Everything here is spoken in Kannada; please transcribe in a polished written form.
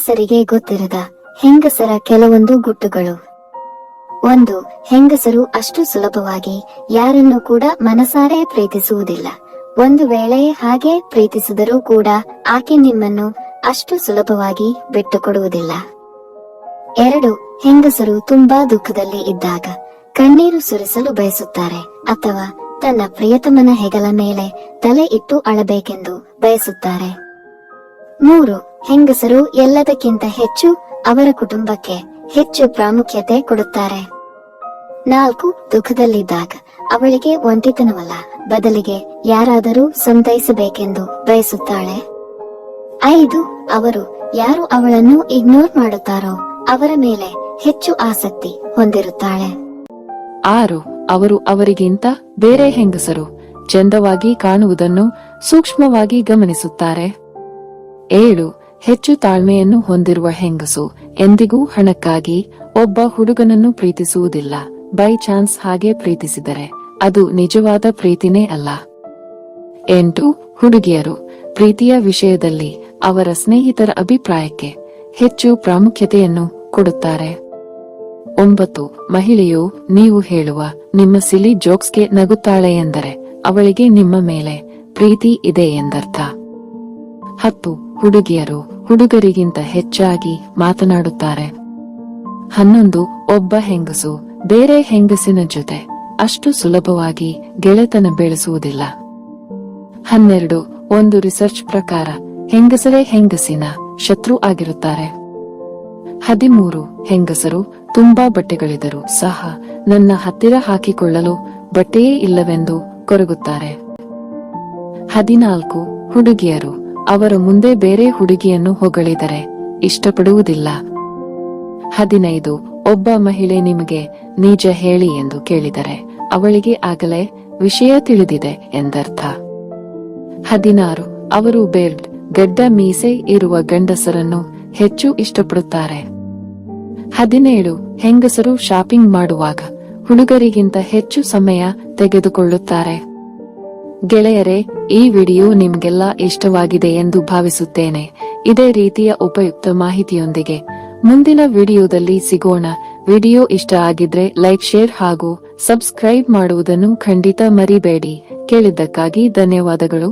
ಗಂಡಸರಿಗೆ ಗೊತ್ತಿರದ ಹೆಂಗಸರ ಕೆಲವೊಂದು ಗುಟ್ಟುಗಳು. 1. ಹೆಂಗಸರು ಅಷ್ಟು ಸುಲಭವಾಗಿ ಯಾರನ್ನು ಕೂಡ ಮನಸಾರೆ ಪ್ರೀತಿಸುವುದಿಲ್ಲ. ಒಂದು ವೇಳೆ ಹಾಗೆ ಪ್ರೀತಿಸಿದರೂ ಕೂಡ ಆಕೆ ನಿಮ್ಮನ್ನು ಅಷ್ಟು ಸುಲಭವಾಗಿ ಬಿಟ್ಟುಕೊಡುವುದಿಲ್ಲ. 2. ಹೆಂಗಸರು ತುಂಬಾ ದುಃಖದಲ್ಲಿ ಇದ್ದಾಗ ಕಣ್ಣೀರು ಸುರಿಸಲು ಬಯಸುತ್ತಾರೆ ಅಥವಾ ತನ್ನ ಪ್ರಿಯತಮನ ಹೆಗಲ ಮೇಲೆ ತಲೆ ಇಟ್ಟು ಅಳಬೇಕೆಂದು ಬಯಸುತ್ತಾರೆ. 3. ಹೆಂಗಸರು ಎಲ್ಲದಕ್ಕಿಂತ ಹೆಚ್ಚು ಅವರ ಕುಟುಂಬಕ್ಕೆ ಹೆಚ್ಚು ಪ್ರಾಮುಖ್ಯತೆ ಕೊಡುತ್ತಾರೆ. 4. ದುಃಖದಲ್ಲಿದ್ದಾಗ ಅವಳಿಗೆ ಒಂಟಿತನವಲ್ಲ, ಬದಲಿಗೆ ಯಾರಾದರೂ ಸಂತೈಸಬೇಕೆಂದು ಬಯಸುತ್ತಾಳೆ. 5. ಅವರು ಯಾರು ಅವಳನ್ನು ಇಗ್ನೋರ್ ಮಾಡುತ್ತಾರೋ ಅವರ ಮೇಲೆ ಹೆಚ್ಚು ಆಸಕ್ತಿ ಹೊಂದಿರುತ್ತಾಳೆ. 6. ಅವರು ಅವರಿಗಿಂತ ಬೇರೆ ಹೆಂಗಸರು ಚಂದವಾಗಿ ಕಾಣುವುದನ್ನು ಸೂಕ್ಷ್ಮವಾಗಿ ಗಮನಿಸುತ್ತಾರೆ. 7. ಹೆಚ್ಚು ತಾಳ್ಮೆಯನ್ನು ಹೊಂದಿರುವ ಹೆಂಗಸು ಎಂದಿಗೂ ಹಣಕ್ಕಾಗಿ ಒಬ್ಬ ಹುಡುಗನನ್ನು ಪ್ರೀತಿಸುವುದಿಲ್ಲ. ಬೈ ಚಾನ್ಸ್ ಹಾಗೆ ಪ್ರೀತಿಸಿದರೆ ಅದು ನಿಜವಾದ ಪ್ರೀತಿನೇ ಅಲ್ಲ. 8. ಹುಡುಗಿಯರು ಪ್ರೀತಿಯ ವಿಷಯದಲ್ಲಿ ಅವರ ಸ್ನೇಹಿತರ ಅಭಿಪ್ರಾಯಕ್ಕೆ ಹೆಚ್ಚು ಪ್ರಾಮುಖ್ಯತೆಯನ್ನು ಕೊಡುತ್ತಾರೆ. 9. ಮಹಿಳೆಯು ನೀವು ಹೇಳುವ ನಿಮ್ಮ ಸಿಲಿ ಜೋಕ್ಸ್ಗೆ ನಗುತ್ತಾಳೆ ಎಂದರೆ ಅವಳಿಗೆ ನಿಮ್ಮ ಮೇಲೆ ಪ್ರೀತಿ ಇದೆ ಎಂದರ್ಥ. 10. ಹುಡುಗಿಯರು ಹುಡುಗರಿಗಿಂತ ಹೆಚ್ಚಾಗಿ ಮಾತನಾಡುತ್ತಾರೆ. 11. ಒಬ್ಬ ಹೆಂಗಸು ಬೇರೆ ಹೆಂಗಸಿನ ಜೊತೆ ಅಷ್ಟು ಸುಲಭವಾಗಿ ಗೆಳೆತನ ಬೆಳೆಸುವುದಿಲ್ಲ. 12. ಒಂದು ರಿಸರ್ಚ್ ಪ್ರಕಾರ ಹೆಂಗಸರೇ ಹೆಂಗಸಿನ ಶತ್ರು ಆಗಿರುತ್ತಾರೆ. 13. ಹೆಂಗಸರು ತುಂಬಾ ಬಟ್ಟೆಗಳಿದ್ದರೂ ಸಹ ನನ್ನ ಹತ್ತಿರ ಹಾಕಿಕೊಳ್ಳಲು ಬಟ್ಟೆಯೇ ಇಲ್ಲವೆಂದು ಕೊರಗುತ್ತಾರೆ. 14. ಹುಡುಗಿಯರು ಅವರ ಮುಂದೆ ಬೇರೆ ಹುಡುಗಿಯನ್ನು ಹೊಗಳಿದರೆ ಇಷ್ಟಪಡುವುದಿಲ್ಲ. 15. ಒಬ್ಬ ಮಹಿಳೆ ನಿಮಗೆ ನಿಜ ಹೇಳಿ ಎಂದು ಕೇಳಿದರೆ ಅವಳಿಗೆ ಆಗಲೇ ವಿಷಯ ತಿಳಿದಿದೆ ಎಂದರ್ಥ. 16. ಅವರು ಬೆಲ್ಟ್, ಗಡ್ಡ, ಮೀಸೆ ಇರುವ ಗಂಡಸರನ್ನು ಹೆಚ್ಚು ಇಷ್ಟಪಡುತ್ತಾರೆ. 17. ಹೆಂಗಸರು ಶಾಪಿಂಗ್ ಮಾಡುವಾಗ ಹುಡುಗರಿಗಿಂತ ಹೆಚ್ಚು ಸಮಯ ತೆಗೆದುಕೊಳ್ಳುತ್ತಾರೆ. ಗೆಳೆಯರೇ, ಈ ವಿಡಿಯೋ ನಿಮ್ಗೆಲ್ಲ ಇಷ್ಟವಾಗಿದೆ ಎಂದು ಭಾವಿಸುತ್ತೇನೆ. ಇದೇ ರೀತಿಯ ಉಪಯುಕ್ತ ಮಾಹಿತಿಯೊಂದಿಗೆ ಮುಂದಿನ ವಿಡಿಯೋದಲ್ಲಿ ಸಿಗೋಣ. ವಿಡಿಯೋ ಇಷ್ಟ ಆಗಿದ್ರೆ ಲೈಕ್, ಶೇರ್ ಹಾಗೂ ಸಬ್ಸ್ಕ್ರೈಬ್ ಮಾಡುವುದನ್ನು ಖಂಡಿತ ಮರಿಬೇಡಿ. ಕೇಳಿದ್ದಕ್ಕಾಗಿ ಧನ್ಯವಾದಗಳು.